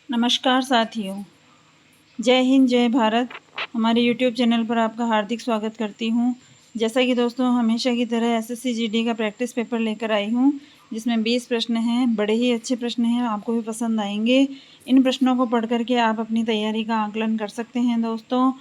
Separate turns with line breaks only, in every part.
नमस्कार साथियों, जय हिंद जय भारत। हमारे यूट्यूब चैनल पर आपका हार्दिक स्वागत करती हूँ। जैसा कि दोस्तों हमेशा की तरह एसएससी जीडी का प्रैक्टिस पेपर लेकर आई हूँ, जिसमें 20 प्रश्न हैं। बड़े ही अच्छे प्रश्न हैं, आपको भी पसंद आएंगे। इन प्रश्नों को पढ़ करके आप अपनी तैयारी का आकलन कर सकते हैं दोस्तों,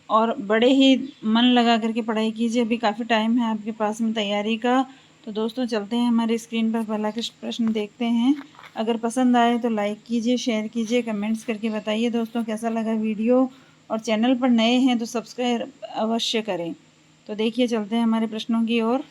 और बड़े ही मन लगा करके पढ़ाई कीजिए। अभी काफ़ी टाइम है आपके पास में तैयारी का। तो दोस्तों चलते हैं, हमारी स्क्रीन पर पहला प्रश्न देखते हैं। अगर पसंद आए तो लाइक कीजिए, शेयर कीजिए, कमेंट्स करके बताइए दोस्तों कैसा लगा वीडियो। और चैनल पर नए हैं तो सब्सक्राइब अवश्य करें। तो देखिए, चलते हैं हमारे प्रश्नों की ओर।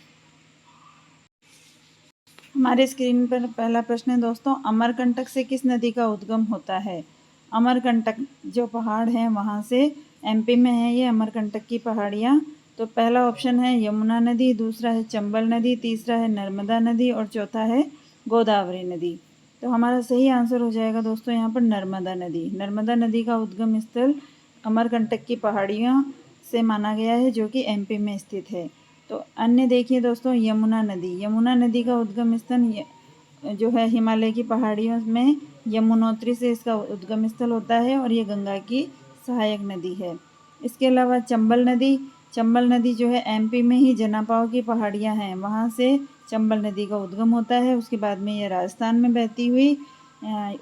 हमारे स्क्रीन पर पहला प्रश्न है दोस्तों, अमरकंटक से किस नदी का उद्गम होता है? अमरकंटक जो पहाड़ है वहाँ से, एमपी में है ये अमरकंटक की पहाड़ियाँ। तो पहला ऑप्शन है यमुना नदी, दूसरा है चंबल नदी, तीसरा है नर्मदा नदी और चौथा है गोदावरी नदी। तो हमारा सही आंसर हो जाएगा दोस्तों यहाँ पर नर्मदा नदी। नर्मदा नदी का उद्गम स्थल अमरकंटक की पहाड़ियों से माना गया है, जो कि एमपी में स्थित है। तो अन्य देखिए दोस्तों, यमुना नदी। यमुना नदी का उद्गम स्थल जो है हिमालय की पहाड़ियों में यमुनोत्री से इसका उद्गम स्थल होता है, और ये गंगा की सहायक नदी है। इसके अलावा चंबल नदी। चंबल नदी जो है एमपी में ही जनापाव की पहाड़ियाँ हैं, वहाँ से चंबल नदी का उद्गम होता है। उसके बाद में ये राजस्थान में बहती हुई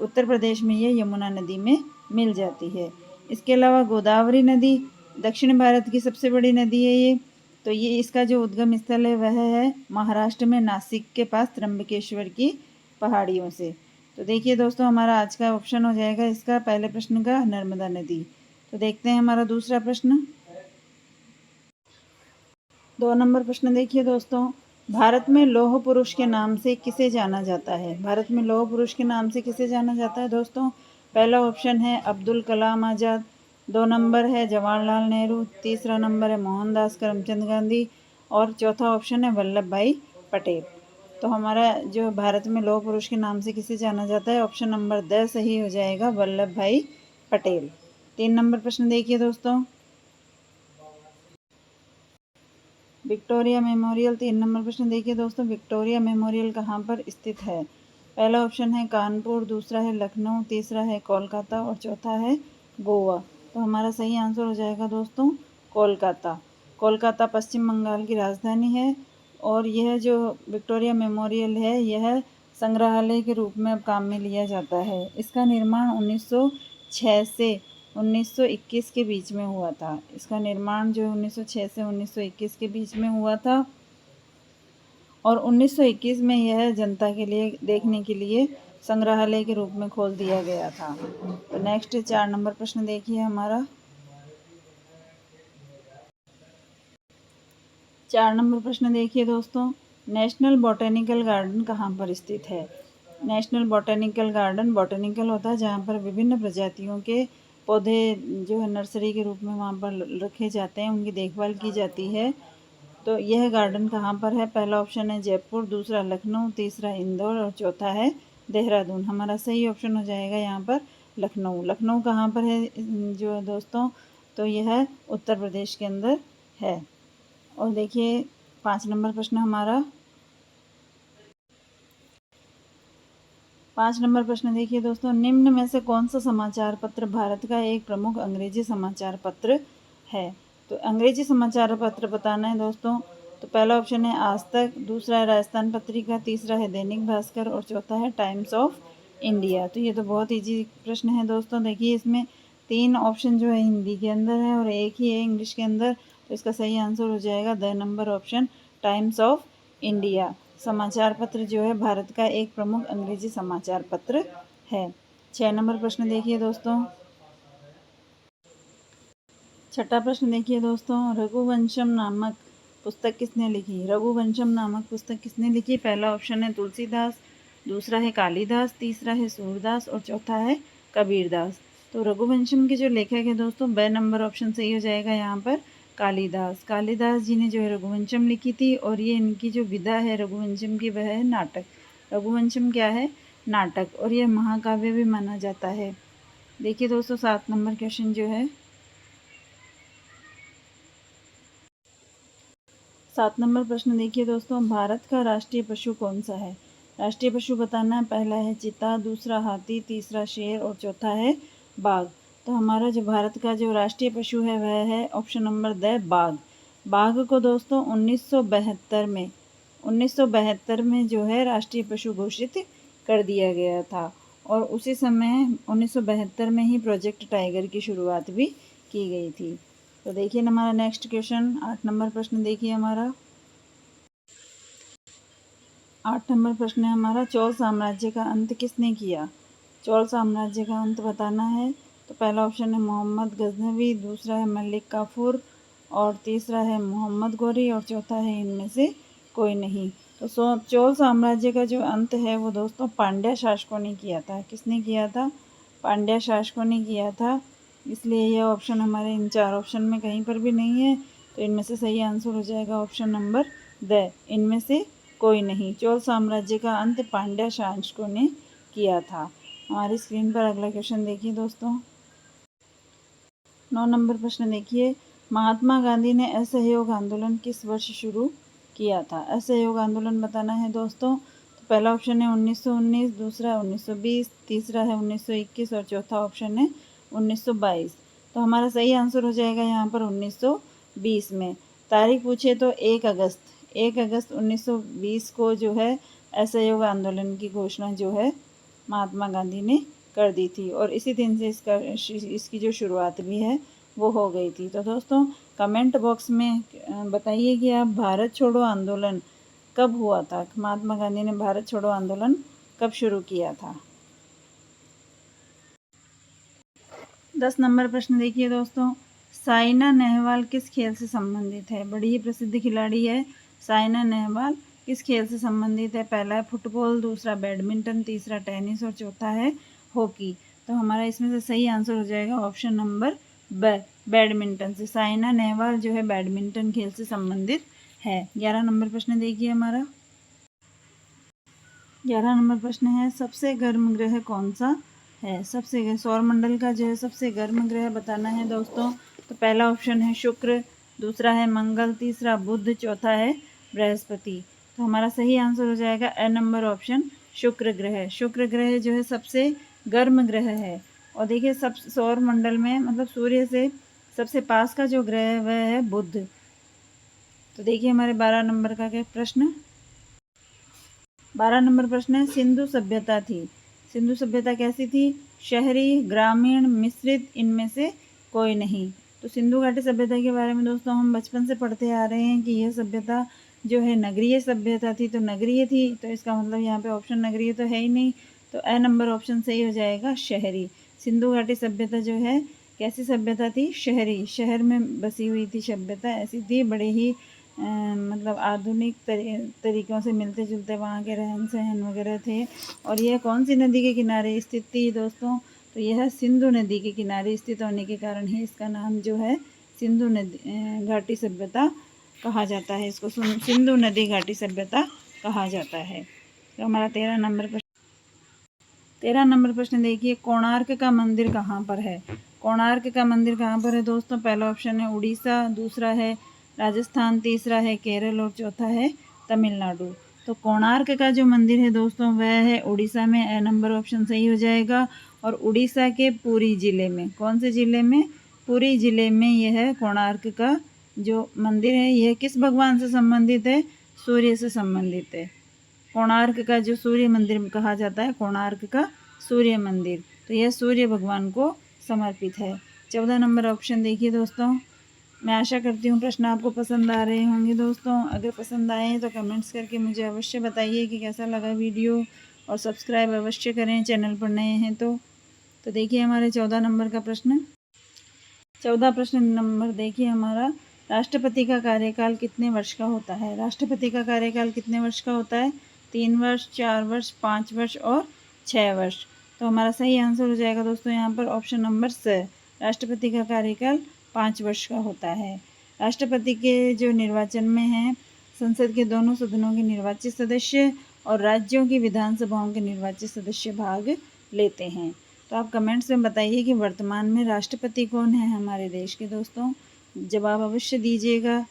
उत्तर प्रदेश में ये यमुना नदी में मिल जाती है। इसके अलावा गोदावरी नदी दक्षिण भारत की सबसे बड़ी नदी है ये। तो ये इसका जो उद्गम स्थल है वह है महाराष्ट्र में नासिक के पास त्र्यंबकेश्वर की पहाड़ियों से। तो देखिए दोस्तों, हमारा आज का ऑप्शन हो जाएगा इसका पहले प्रश्न का नर्मदा नदी। तो देखते हैं हमारा दूसरा प्रश्न। 2 नंबर प्रश्न देखिए दोस्तों, भारत में लौह पुरुष के नाम से किसे जाना जाता है? भारत में लौह पुरुष के नाम से किसे जाना जाता है दोस्तों? पहला ऑप्शन है अब्दुल कलाम आज़ाद, 2 नंबर है जवाहरलाल नेहरू, तीसरा नंबर है मोहनदास करमचंद गांधी और चौथा ऑप्शन है वल्लभ भाई पटेल। तो हमारा जो भारत में लौह पुरुष के नाम से किसे जाना जाता है, ऑप्शन नंबर द सही हो जाएगा, वल्लभ भाई पटेल। 3 नंबर प्रश्न देखिए दोस्तों, विक्टोरिया मेमोरियल। 3 नंबर प्रश्न देखिए दोस्तों, विक्टोरिया मेमोरियल कहाँ पर स्थित है? पहला ऑप्शन है कानपुर, दूसरा है लखनऊ, तीसरा है कोलकाता और चौथा है गोवा। तो हमारा सही आंसर हो जाएगा दोस्तों कोलकाता। कोलकाता पश्चिम बंगाल की राजधानी है, और यह जो विक्टोरिया मेमोरियल है यह संग्रहालय के रूप में अब काम में लिया जाता है। इसका निर्माण 1906 से 1921 के बीच में हुआ था। इसका निर्माण जो 1906 से 1921 के बीच में हुआ था, और 1921 में यह जनता के लिए देखने के लिए संग्रहालय के रूप में खोल दिया गया था। तो नेक्स्ट 4 नंबर प्रश्न देखिए हमारा। 4 नंबर प्रश्न देखिए दोस्तों, नेशनल बॉटेनिकल गार्डन कहाँ पर स्थित है? नेशनल बॉटेनिकल गार्डन, बॉटेनिकल होता है जहाँ पर विभिन्न प्रजातियों के पौधे जो है नर्सरी के रूप में वहाँ पर रखे जाते हैं, उनकी देखभाल की जाती है। तो यह गार्डन कहाँ पर है? पहला ऑप्शन है जयपुर, दूसरा लखनऊ, तीसरा इंदौर और चौथा है देहरादून। हमारा सही ऑप्शन हो जाएगा यहाँ पर लखनऊ। लखनऊ कहाँ पर है जो दोस्तों? तो यह उत्तर प्रदेश के अंदर है। और देखिए 5 नंबर प्रश्न हमारा। 5 नंबर प्रश्न देखिए दोस्तों, निम्न में से कौन सा समाचार पत्र भारत का एक प्रमुख अंग्रेजी समाचार पत्र है? तो अंग्रेजी समाचार पत्र बताना है दोस्तों। तो पहला ऑप्शन है आज तक, दूसरा है राजस्थान पत्रिका, तीसरा है दैनिक भास्कर और चौथा है टाइम्स ऑफ इंडिया। तो ये तो बहुत ईजी प्रश्न है दोस्तों। देखिए इसमें 3 ऑप्शन जो है हिंदी के अंदर है और एक ही है इंग्लिश के अंदर। तो इसका सही आंसर हो जाएगा the number option, times of India. समाचार पत्र जो है भारत का एक प्रमुख अंग्रेजी समाचार पत्र है। 6 नंबर प्रश्न देखिए दोस्तों। छठा प्रश्न देखिए दोस्तों, रघुवंशम नामक पुस्तक किसने लिखी? रघुवंशम नामक पुस्तक किसने लिखी? पहला ऑप्शन है तुलसीदास, दूसरा है कालिदास, तीसरा है सूरदास और चौथा है कबीरदास। तो रघुवंशम के जो लेखक है दोस्तों, ब नंबर ऑप्शन सही हो जाएगा यहाँ पर, कालिदास। कालिदास जी ने जो है रघुवंशम लिखी थी, और ये इनकी जो विधा है रघुवंशम की वह है नाटक। रघुवंशम क्या है? नाटक, और यह महाकाव्य भी माना जाता है। देखिए दोस्तों 7 नंबर क्वेश्चन जो है, 7 नंबर प्रश्न देखिए दोस्तों, भारत का राष्ट्रीय पशु कौन सा है? राष्ट्रीय पशु बताना है। पहला है चीता, दूसरा हाथी, तीसरा शेर और चौथा है बाघ। तो हमारा जो भारत का जो राष्ट्रीय पशु है वह है ऑप्शन नंबर द बाघ। बाघ को दोस्तों 1972 में जो है राष्ट्रीय पशु घोषित कर दिया गया था और उसी समय 1972 में ही प्रोजेक्ट टाइगर की शुरुआत भी की गई थी। तो देखिए हमारा नेक्स्ट क्वेश्चन 8 नंबर प्रश्न देखिए हमारा 8 नंबर प्रश्न है हमारा, चोल साम्राज्य का अंत किसने किया? चोल साम्राज्य का अंत बताना है। तो पहला ऑप्शन है मोहम्मद गजनवी, दूसरा है मलिक काफूर और तीसरा है मोहम्मद गौरी और चौथा है इनमें से कोई नहीं। तो चोल साम्राज्य का जो अंत है वो दोस्तों पांड्या शासकों ने किया था। किसने किया था? पांड्या शासकों ने किया था। इसलिए यह ऑप्शन हमारे इन 4 ऑप्शन में कहीं पर भी नहीं है। तो इनमें से सही आंसर हो जाएगा ऑप्शन नंबर द, इनमें से कोई नहीं। चोल साम्राज्य का अंत पांड्या शासकों ने किया था। हमारी स्क्रीन पर अगला क्वेश्चन देखिए दोस्तों 9 नंबर प्रश्न देखिए, महात्मा गांधी ने असहयोग आंदोलन किस वर्ष शुरू किया था? असहयोग आंदोलन बताना है दोस्तों। तो पहला ऑप्शन है 1919, दूसरा है 1920, तीसरा है 1921 और चौथा ऑप्शन है 1922। तो हमारा सही आंसर हो जाएगा यहाँ पर 1920 में। तारीख पूछे तो 1 अगस्त 1920 को जो है असहयोग आंदोलन की घोषणा जो है महात्मा गांधी ने कर दी थी और इसी दिन से इसकी जो शुरुआत भी है वो हो गई थी। तो दोस्तों कमेंट बॉक्स में बताइए कि आप भारत छोड़ो आंदोलन कब हुआ था? महात्मा गांधी ने भारत छोड़ो आंदोलन कब शुरू किया था? 10 नंबर प्रश्न देखिए दोस्तों, साइना नेहवाल किस खेल से संबंधित है? बड़ी ही प्रसिद्ध खिलाड़ी है साइना नेहवाल। किस खेल से संबंधित है? पहला है फुटबॉल, दूसरा बैडमिंटन, तीसरा टेनिस और चौथा है हॉकी। तो हमारा इसमें से सही आंसर हो जाएगा ऑप्शन नंबर ब, बैडमिंटन से। साइना नेहवाल जो है बैडमिंटन खेल से संबंधित है। 11 नंबर प्रश्न देखिए हमारा 11 नंबर प्रश्न है, सबसे गर्म ग्रह कौन सा है? सौरमंडल का जो है सबसे गर्म ग्रह बताना है दोस्तों। तो पहला ऑप्शन है शुक्र, दूसरा है मंगल, तीसरा बुध, चौथा है बृहस्पति। तो हमारा सही आंसर हो जाएगा ए नंबर ऑप्शन शुक्र ग्रह। शुक्र ग्रह जो है सबसे गर्म ग्रह है। और देखिए सब सौरमंडल में मतलब सूर्य से सबसे पास का जो ग्रह है वह है बुध। तो देखिए हमारे 12 नंबर का क्या प्रश्न 12 नंबर प्रश्न है, सिंधु सभ्यता थी। सिंधु सभ्यता कैसी थी? शहरी, ग्रामीण, मिश्रित, इनमें से कोई नहीं। तो सिंधु घाटी सभ्यता के बारे में दोस्तों हम बचपन से पढ़ते आ रहे हैं कि यह सभ्यता जो है नगरीय सभ्यता थी। तो नगरीय थी तो इसका मतलब यहाँ पे ऑप्शन नगरीय तो है ही नहीं। तो ए नंबर ऑप्शन सही हो जाएगा शहरी। सिंधु घाटी सभ्यता जो है कैसी सभ्यता थी? शहरी, शहर में बसी हुई थी सभ्यता ऐसी थी। बड़े ही मतलब आधुनिक तरीक़ों से मिलते जुलते वहाँ के रहन सहन वगैरह थे। और यह कौन सी नदी के किनारे स्थित थी दोस्तों? तो यह सिंधु नदी के किनारे स्थित होने के कारण ही इसका नाम जो है सिंधु नदी घाटी सभ्यता कहा जाता है। इसको सिंधु नदी घाटी सभ्यता कहा जाता है। तो हमारा 13 नंबर प्रश्न देखिए, कोणार्क का मंदिर कहाँ पर है? कोणार्क का मंदिर कहाँ पर है दोस्तों? पहला ऑप्शन है उड़ीसा, दूसरा है राजस्थान, तीसरा है केरल और चौथा है तमिलनाडु। तो कोणार्क का जो मंदिर है दोस्तों वह है उड़ीसा में। ए नंबर ऑप्शन सही हो जाएगा। और उड़ीसा के पुरी ज़िले में, कौन से ज़िले में? पुरी ज़िले में यह है कोणार्क का जो मंदिर है। यह किस भगवान से संबंधित है? सूर्य से संबंधित है। कोणार्क का जो सूर्य मंदिर कहा जाता है, कोणार्क का सूर्य मंदिर, तो यह सूर्य भगवान को समर्पित है। 14 नंबर ऑप्शन देखिए दोस्तों। मैं आशा करती हूँ प्रश्न आपको पसंद आ रहे होंगे दोस्तों। अगर पसंद आए हैं तो कमेंट्स करके मुझे अवश्य बताइए कि कैसा लगा वीडियो और सब्सक्राइब अवश्य करें चैनल पर नए हैं तो देखिए हमारे 14 नंबर का प्रश्न 14 प्रश्न नंबर देखिए हमारा, राष्ट्रपति का कार्यकाल कितने वर्ष का होता है? राष्ट्रपति का कार्यकाल कितने वर्ष का होता है? 3 वर्ष, 4 वर्ष, 5 वर्ष और 6 वर्ष। तो हमारा सही आंसर हो जाएगा दोस्तों यहाँ पर ऑप्शन नंबर स। राष्ट्रपति का कार्यकाल 5 वर्ष का होता है। राष्ट्रपति के जो निर्वाचन में हैं संसद के दोनों सदनों के निर्वाचित सदस्य और राज्यों की विधानसभाओं के निर्वाचित सदस्य भाग लेते हैं। तो आप कमेंट्स में बताइए कि वर्तमान में राष्ट्रपति कौन है हमारे देश के दोस्तों। जवाब अवश्य दीजिएगा।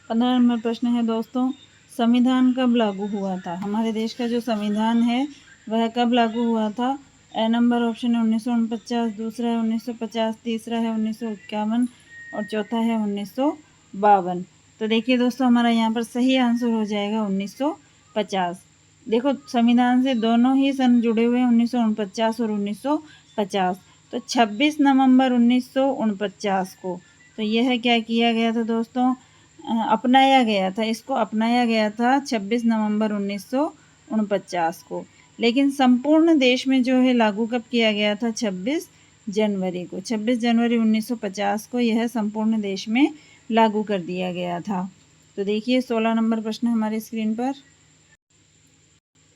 15 नंबर प्रश्न है दोस्तों, संविधान कब लागू हुआ था? हमारे देश का जो संविधान है वह कब लागू हुआ था? ए नंबर ऑप्शन है 1949, दूसरा है 1950, तीसरा है 1951 और चौथा है 1952। तो देखिए दोस्तों, हमारा यहाँ पर सही आंसर हो जाएगा 1950। देखो, संविधान से दोनों ही सन जुड़े हुए हैं, 1949 और 1950। तो 26 नवंबर 1949 को तो यह क्या किया गया था दोस्तों? अपनाया गया था, इसको अपनाया गया था 26 नवंबर 1949 को। लेकिन संपूर्ण देश में जो है लागू कब किया गया था? 26 जनवरी को। 26 जनवरी 1950 को यह संपूर्ण देश में लागू कर दिया गया था। तो देखिए 16 नंबर प्रश्न हमारे स्क्रीन पर।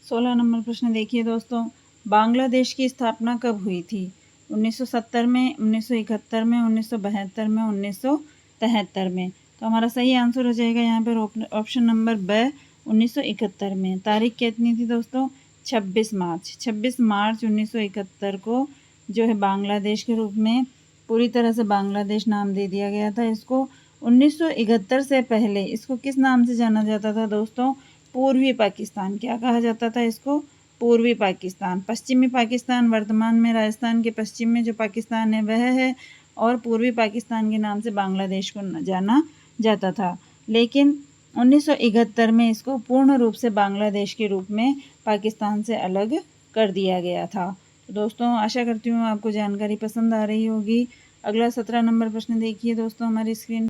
16 नंबर प्रश्न देखिए दोस्तों, बांग्लादेश की स्थापना कब हुई थी? 1970 में, 1971 में, 1972 में, 1973 में। तो हमारा सही आंसर हो जाएगा यहाँ पर ऑप्शन नंबर ब, 1971 में। तारीख कितनी थी दोस्तों? 26 मार्च। 26 मार्च 1971 को जो है बांग्लादेश के रूप में पूरी तरह से बांग्लादेश नाम दे दिया गया था इसको। 1971 से पहले इसको किस नाम से जाना जाता था दोस्तों? पूर्वी पाकिस्तान। क्या कहा जाता था इसको? पूर्वी पाकिस्तान। पश्चिमी पाकिस्तान वर्तमान में राजस्थान के पश्चिम में जो पाकिस्तान है वह है, और पूर्वी पाकिस्तान के नाम से बांग्लादेश को जाना जाता था। लेकिन 1971 में इसको पूर्ण रूप से बांग्लादेश के रूप में पाकिस्तान से अलग कर दिया गया था। तो दोस्तों, आशा करती हूँ आपको जानकारी पसंद आ रही होगी। अगला 17 नंबर प्रश्न देखिए दोस्तों हमारी स्क्रीन।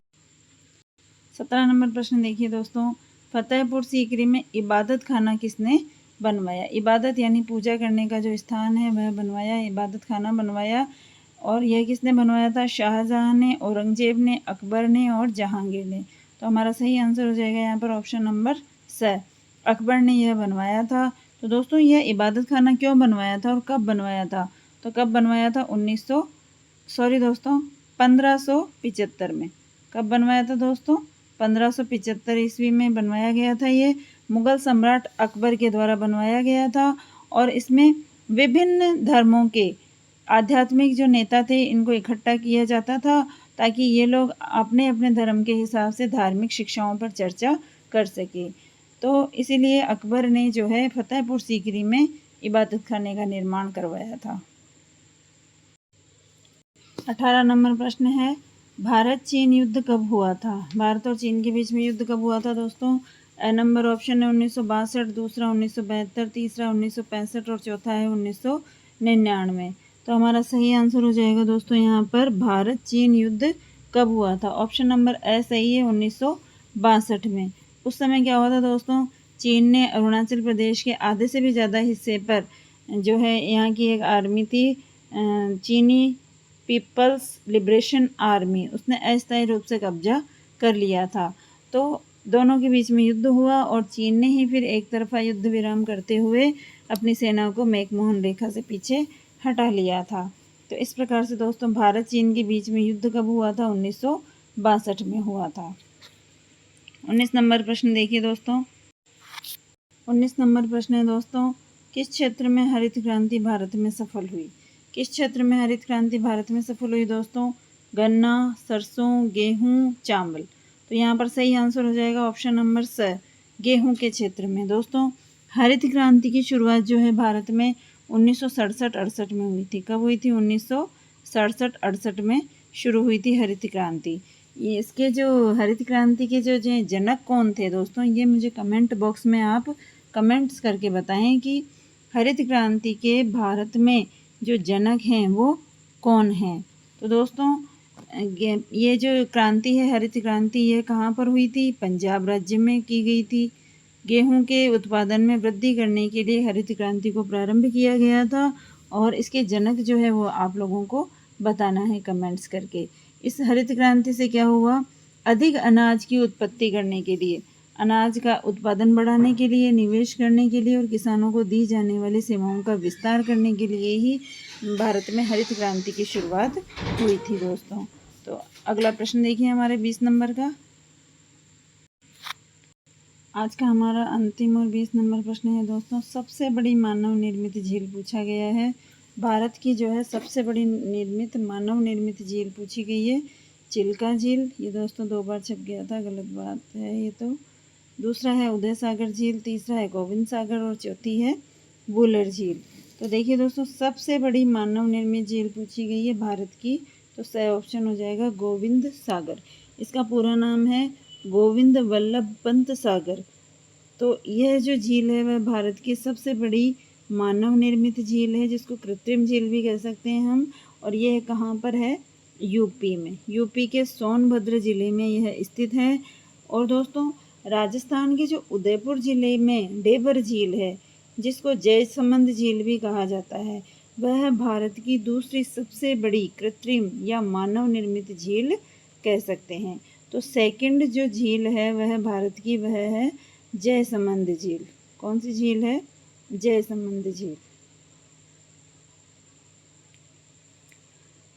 17 नंबर प्रश्न देखिए दोस्तों, फतेहपुर सीकरी में इबादत खाना किसने बनवाया? इबादत यानी पूजा करने का जो स्थान है वह बनवाया, इबादत खाना बनवाया। और यह किसने बनवाया था? शाहजहां ने, औरंगजेब ने, अकबर ने और जहांगीर ने। तो हमारा सही आंसर हो जाएगा यहाँ पर ऑप्शन नंबर स, अकबर ने यह बनवाया था। तो दोस्तों, यह इबादत खाना क्यों बनवाया था और कब बनवाया था? तो कब बनवाया था? 1575 में। कब बनवाया था दोस्तों? 1575 ईस्वी में बनवाया गया था। ये मुगल सम्राट अकबर के द्वारा बनवाया गया था, और इसमें विभिन्न धर्मों के आध्यात्मिक जो नेता थे इनको इकट्ठा किया जाता था, ताकि ये लोग अपने अपने धर्म के हिसाब से धार्मिक शिक्षाओं पर चर्चा कर सके। तो इसीलिए अकबर ने जो है फतेहपुर सीकरी में इबादत खाने का निर्माण करवाया था। 18 नंबर प्रश्न है, भारत चीन युद्ध कब हुआ था? भारत और चीन के बीच में युद्ध कब हुआ था दोस्तों? ए नंबर ऑप्शन है 1962, दूसरा 1972, तीसरा 1965 और चौथा है 1999। तो हमारा सही आंसर हो जाएगा दोस्तों यहाँ पर भारत चीन युद्ध कब हुआ था? ऑप्शन नंबर ए सही है, 1962 में। उस समय क्या हुआ था दोस्तों? चीन ने अरुणाचल प्रदेश के आधे से भी ज़्यादा हिस्से पर जो है यहाँ की एक आर्मी थी, चीनी पीपल्स लिबरेशन आर्मी, उसने अस्थायी रूप से कब्जा कर लिया था। तो दोनों के बीच में युद्ध हुआ, और चीन ने ही फिर एक तरफा युद्ध विराम करते हुए अपनी सेना को मैकमोहन रेखा से पीछे हटा लिया था। तो इस प्रकार से दोस्तों भारत चीन के बीच में युद्ध कब हुआ था? 1962 में हुआ था। 19 नंबर प्रश्न देखिए दोस्तों। 19 नंबर प्रश्न है दोस्तों, किस क्षेत्र में हरित क्रांति भारत में सफल हुई? किस क्षेत्र में हरित क्रांति भारत में सफल हुई दोस्तों? गन्ना, सरसों, गेहूं, चावल। तो यहाँ पर सही आंसर हो जाएगा ऑप्शन नंबर स, गेहूं के क्षेत्र में। दोस्तों, हरित क्रांति की शुरुआत जो है भारत में 1967-68 में हुई थी। कब हुई थी? 1967-68 में शुरू हुई थी हरित क्रांति। ये इसके जो हरित क्रांति के जो जनक कौन थे दोस्तों, ये मुझे कमेंट बॉक्स में आप कमेंट्स करके बताएं कि हरित क्रांति के भारत में जो जनक हैं वो कौन हैं। तो दोस्तों, ये जो क्रांति है हरित क्रांति, ये कहाँ पर हुई थी? पंजाब राज्य में की गई थी। गेहूं के उत्पादन में वृद्धि करने के लिए हरित क्रांति को प्रारंभ किया गया था, और इसके जनक जो है वो आप लोगों को बताना है कमेंट्स करके। इस हरित क्रांति से क्या हुआ? अधिक अनाज की उत्पत्ति करने के लिए, अनाज का उत्पादन बढ़ाने के लिए, निवेश करने के लिए और किसानों को दी जाने वाली सेवाओं का विस्तार करने के लिए ही भारत में हरित क्रांति की शुरुआत हुई थी दोस्तों। तो अगला प्रश्न देखिए हमारे 20 नंबर का। आज का हमारा अंतिम और 20 नंबर प्रश्न है दोस्तों, सबसे बड़ी मानव निर्मित झील पूछा गया है। भारत की जो है सबसे बड़ी मानव निर्मित झील पूछी गई है चिल्का झील। ये दोस्तों 2 बार छप गया था, गलत बात है ये तो। दूसरा है उदय सागर झील, तीसरा है गोविंद सागर और चौथी है वुलर झील। तो देखिए दोस्तों, सबसे बड़ी मानव निर्मित झील पूछी गई है भारत की, तो सही ऑप्शन हो जाएगा गोविंद सागर। इसका पूरा नाम है गोविंद वल्लभ पंत सागर। तो यह जो झील है वह भारत की सबसे बड़ी मानव निर्मित झील है, जिसको कृत्रिम झील भी कह सकते हैं हम। और यह कहाँ पर है? यूपी में, यूपी के सोनभद्र जिले में यह स्थित है। और दोस्तों, राजस्थान के जो उदयपुर जिले में डेबर झील है, जिसको जयसमंद झील भी कहा जाता है, वह भारत की दूसरी सबसे बड़ी कृत्रिम या मानव निर्मित झील कह सकते हैं। तो सेकंड जो झील है वह भारत की, वह है जयसमंद झील। कौन सी झील है? जयसमंद झील।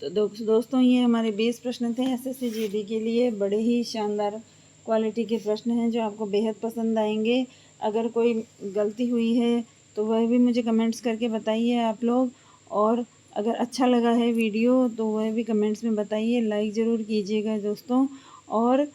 तो दोस्तों, ये हमारे 20 प्रश्न थे एसएससी जीडी के लिए। बड़े ही शानदार क्वालिटी के प्रश्न हैं जो आपको बेहद पसंद आएंगे। अगर कोई गलती हुई है तो वह भी मुझे कमेंट्स करके बताइए आप लोग। और अगर अच्छा लगा है वीडियो तो वह भी कमेंट्स में बताइए, लाइक ज़रूर कीजिएगा दोस्तों। और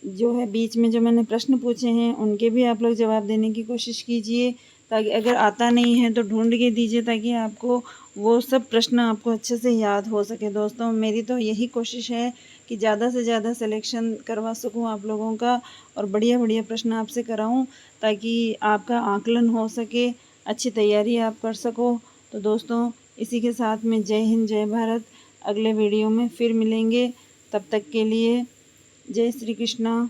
जो है बीच में जो मैंने प्रश्न पूछे हैं उनके भी आप लोग जवाब देने की कोशिश कीजिए, ताकि अगर आता नहीं है तो ढूंढ के दीजिए, ताकि आपको वो सब प्रश्न आपको अच्छे से याद हो सके। दोस्तों, मेरी तो यही कोशिश है कि ज़्यादा से ज़्यादा सिलेक्शन करवा सकूं आप लोगों का, और बढ़िया बढ़िया प्रश्न आपसे कराऊं, ताकि आपका आकलन हो सके, अच्छी तैयारी आप कर सको। तो दोस्तों, इसी के साथ में जय हिंद, जय भारत। अगले वीडियो में फिर मिलेंगे, तब तक के लिए जय श्री कृष्णा।